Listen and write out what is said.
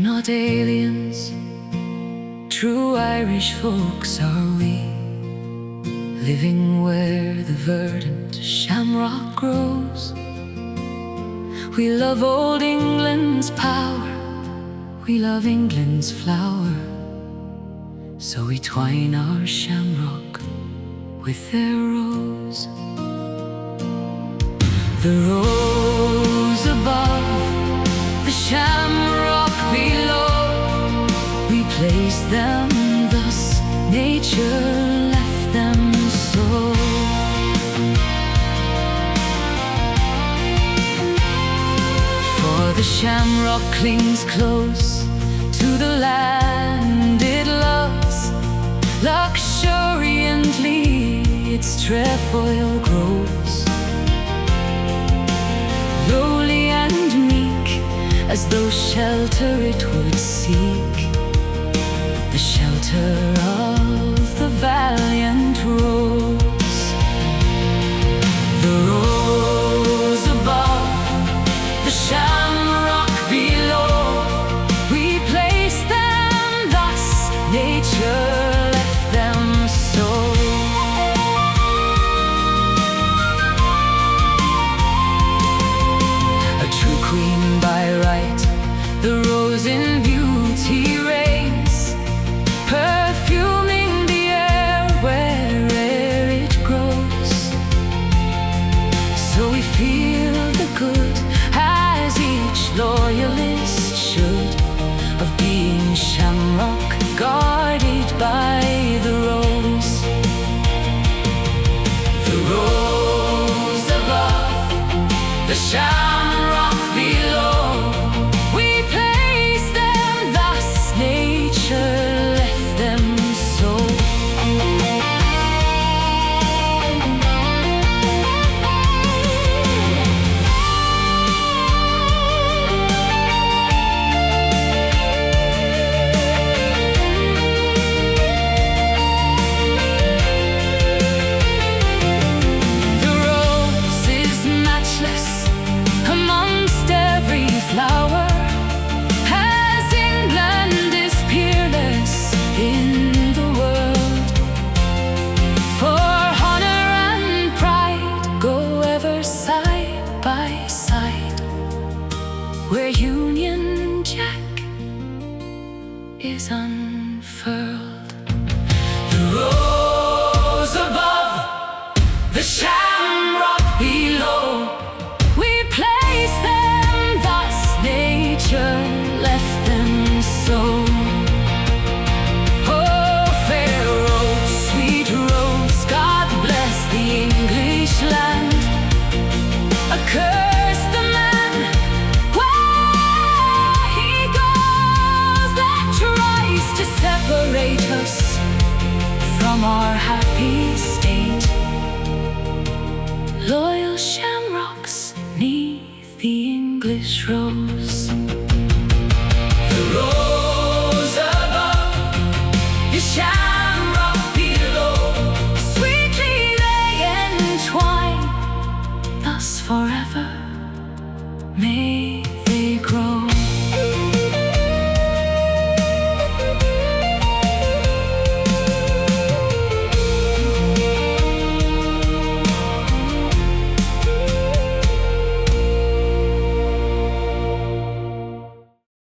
not aliens, true Irish folks are we, living where the verdant shamrock grows. We love old England's power, we love England's flower, so we twine our shamrock with their rose. The rose above, the shamrock below, we place them thus, nature left them so. For the shamrock clings close to the land it loves, luxuriantly its trefoil grows, lowly and meek, as though shelter it would seek, the shelter of the valiant rose. The rose above, the shamrock below, we place them thus, nature left them so. Queen by right, the rose in beauty reigns, perfuming the air where'er it grows. So we feel the good, as each loyalist should, of being shamrock guarded by the rose. The rose above, the shamrock below, we place them thus, nature left them so. The rose is matchless amongst every flower, as England is peerless in the world. For honor and pride go ever side by side, where Union Jack is unfurled. The rose above, the shamrock below, we place them thus, nature left them so. Oh, fair rose, sweet rose, God bless the English land. Accurse the man where he goes that tries to separate us from our happy state. Loyal shamrocks 'neath the English rose.